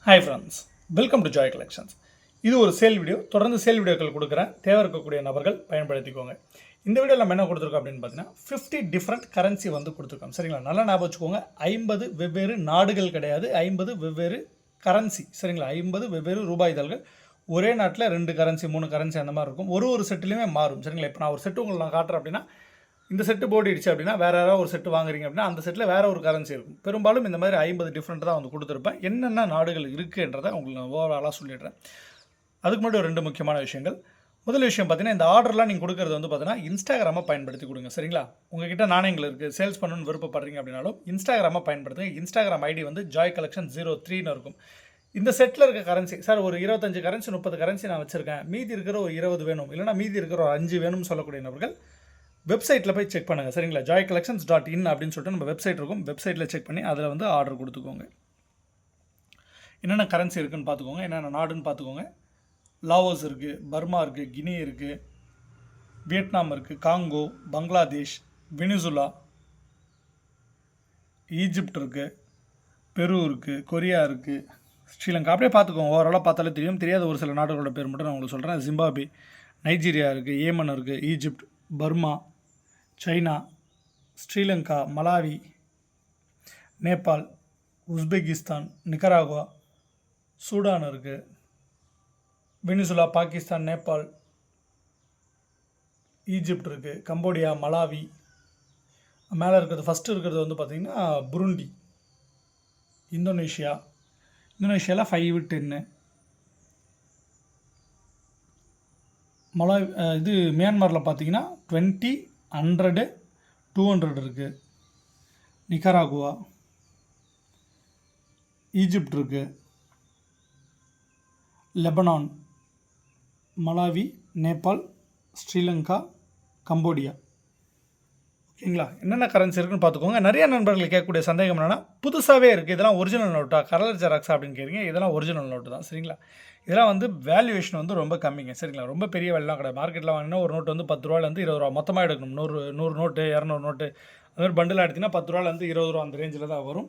Hi friends, welcome to Joy collections. இது ஒரு sale video. தொடர்ந்து சேல் வீடியோக்கள் கொடுக்குறேன். தேவை இருக்கக்கூடிய நபர்கள் பயன்படுத்திக்கோங்க. இந்த வீடியோவில் நம்ம என்ன கொடுத்துருக்கோம் அப்படின்னு பார்த்தீங்கன்னா 50 டிஃப்ரெண்ட் கரன்சி வந்து கொடுத்துருக்கோம். சரிங்களா? நல்லா ஞாபகம் வச்சுக்கோங்க. 50 வெவ்வேறு நாடுகள் கிடையாது, 50 வெவ்வேறு கரன்சி. சரிங்களா? 50 வெவ்வேறு ரூபாய் இதழ்கள். ஒரே நாட்டில் 2 கரன்சி 3 கரன்சி அந்த மாதிரி இருக்கும். ஒரு செட்டுலையுமே மாறும். சரிங்களா? இப்போ நான் ஒரு செட்டு உங்களுக்கு நான் காட்டுறேன் அப்படின்னா, இந்த செட்டு போடிடுச்சு அப்படின்னா வேறு யாராவது ஒரு செட்டு வாங்குறீங்க அப்படின்னா அந்த செட்டில் வேறு ஒரு கரன்சி இருக்கும். பெரும்பாலும் இந்த மாதிரி 50 டிஃப்ரெண்ட் தான் வந்து கொடுத்துருப்பேன். என்னென்ன நாடுகள் இருக்குன்றதை உங்களுக்கு நான் ஓவராலாக சொல்லிடுறேன். அதுக்கு முன்னாடி ஒரு 2 முக்கியமான விஷயங்கள். முதல் விஷயம் பார்த்தீங்கன்னா, இந்த ஆர்டர்லாம் நீங்கள் கொடுக்குறது வந்து பார்த்தீங்கன்னா இன்ஸ்டாகிராமை பயன்படுத்தி கொடுங்க. சரிங்களா? உங்ககிட்ட நாணயங்கள் இருக்குது, சேல்ஸ் பண்ணணும்னு விருப்பப்படுறீங்க அப்படின்னாலும் இன்ஸ்டாகிராமை பயன்படுத்துங்க. இன்ஸ்டாகிராம் ஐடி வந்து ஜாய் கலெக்ஷன் 03ன்னு இருக்கும். இந்த செட்டில் இருக்க கரன்சி, சார் ஒரு 25 கரன்சி 30 கரன்சி நான் வச்சுருக்கேன், மீதி இருக்கிற ஒரு 20 வேணும், இல்லைனா மீதி இருக்கிற ஒரு 5 வேணும்னு சொல்லக்கூடிய நபர்கள் வெப்சைட்டில் போய் செக் பண்ணுங்கள். சரிங்களா? joycollections.in அப்படின்னு சொல்லிட்டு நம்ம வெப்சைட் இருக்கும். வெப்சைட்டில் செக் பண்ணி அதில் வந்து ஆர்டர் கொடுத்துக்கோங்க. என்னென்ன கரன்சி இருக்குதுன்னு பார்த்துக்கோங்க, என்னென்ன நாடுன்னு பார்த்துக்கோங்க. லாவோஸ் இருக்குது, பர்மா இருக்குது, கினி இருக்குது, வியட்நாம் இருக்குது, காங்கோ, பங்களாதேஷ், வெனிசுலா, ஈஜிப்ட் இருக்குது, பெரு இருக்குது, கொரியா இருக்குது, ஸ்ரீலங்கா. அப்படியே பார்த்துக்கோங்க. ஓவராலாக பார்த்தாலே தெரியும். தெரியாத ஒரு சில நாடுகளோட பேர் மட்டும் நான் உங்களுக்கு சொல்கிறேன். ஜிம்பாப்வே, நைஜீரியா இருக்குது, ஏமன் இருக்குது, Egypt, Burma, China, Sri Lanka, Malawi, Nepal, Uzbekistan, Nicaragua, Sudan இருக்குது, வெனிசுலா, பாகிஸ்தான், நேபாள், ஈஜிப்ட் இருக்குது, கம்போடியா, மலாவி. மேலே இருக்கிறது ஃபஸ்ட்டு இருக்கிறது வந்து பார்த்திங்கன்னா புருண்டி, இந்தோனேஷியாவில் 5, 10. மலாவி இது மியான்மரில் பார்த்தீங்கன்னா 20, 100, 200 இருக்குது. நிக்கராகுவா, ஈஜிப்ட் இருக்குது, Lebanon, Malawi, Nepal, Sri Lanka, Cambodia. ஓகேங்களா? என்னென்ன கரன்சி இருக்குன்னு பார்த்துக்கோங்க. நிறைய நண்பர்கள் கேட்கக்கூடிய சந்தேகம் என்னென்னா, புதுசாகவே இருக்குது, இதெல்லாம் ஒரிஜினல் நோட்டா, கலர் ஜெராக்ஸா அப்படின்னு கேட்குறீங்க. இதெல்லாம் ஒரிஜினல் நோட்டு தான். சரிங்களா? இதெல்லாம் வந்து வேல்யூவேஷன் வந்து ரொம்ப கம்மிங்க. சரிங்களா? ரொம்ப பெரிய வேலைலாம் கிடையாது. மார்க்கெட்டில் வாங்கினா ஒரு நோட்டு வந்து 10 ரூபாயிலேருந்து 20 ரூபா மொத்தமாக எடுக்கணும். 100 நோட்டு, 200 நோட்டு, அது மாதிரி பண்டிலாக எடுத்திங்கன்னா 10 ரூபாயிலேருந்து 20 ரூபா அந்த ரேஞ்சில் தான் வரும்.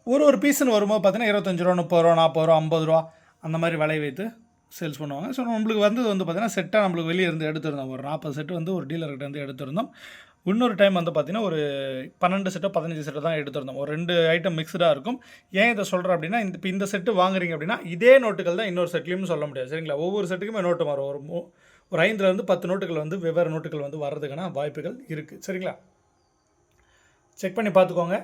ஒரு பீஸுன்னு வரும்போது பார்த்தீங்கன்னா 25 ரூபா, 30 ரூபா, 40 ரூபா, 50 ரூபா அந்த மாதிரி விலை வைத்து சேல்ஸ் பண்ணுவாங்க. ஸோ நம்மளுக்கு வந்து பார்த்திங்கன்னா செட்டாக நம்மளுக்கு வெளியே இருந்து எடுத்துருந்தோம். ஒரு 40 செட்டு வந்து ஒரு டீலர்கிட்ட வந்து எடுத்துருந்தோம். இன்னொரு டைம் வந்து பார்த்திங்கன்னா ஒரு 12 செட்டோ 15 செட்டோ தான் எடுத்துருந்தோம். ஒரு 2 ஐட்டம் மிக்ஸ்டாக இருக்கும். ஏன் இதை சொல்கிறேன் அப்படின்னா, இந்த செட்டு வாங்குறீங்க அப்படின்னா இதே நோட்டுகள் தான் இன்னொரு செட்லேயும் சொல்ல முடியாது. சரிங்களா? ஒவ்வொரு செட்டுக்குமே நோட்டு மாறும். ஒரு 5லேருந்து 10 நோட்டுகள் வந்து வெவ்வேறு நோட்டுகள் வந்து வர்றதுக்கான வாய்ப்புகள் இருக்குது. சரிங்களா? செக் பண்ணி பார்த்துக்கோங்க.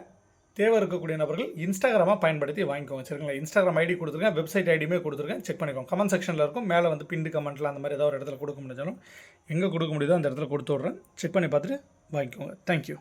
தேவை இருக்கக்கூடிய நபர்கள் இன்ஸ்டாகிராமாக பயன்படுத்தி வாங்கிக்கோங்க. சரிங்களா? இன்ஸ்டாகிராம் ஐடி கொடுத்துருக்கேன், வெப்சைட் ஐடியுமே கொடுத்துருக்கேன். செக் பண்ணிக்கோங்க. கமெண்ட் செக்ஷனில் இருக்கும். மேலே வந்து பின்டு கமெண்ட்டில் அந்த மாதிரி ஏதாவது ஒரு இடத்துல கொடுக்க முடிஞ்சாலும் எங்கே கொடுக்க முடியுதோ அந்த இடத்துல கொடுத்து விட்றேன். செக் பண்ணி பார்த்துட்டு வாங்கிக்கோங்க. தேங்க்யூ.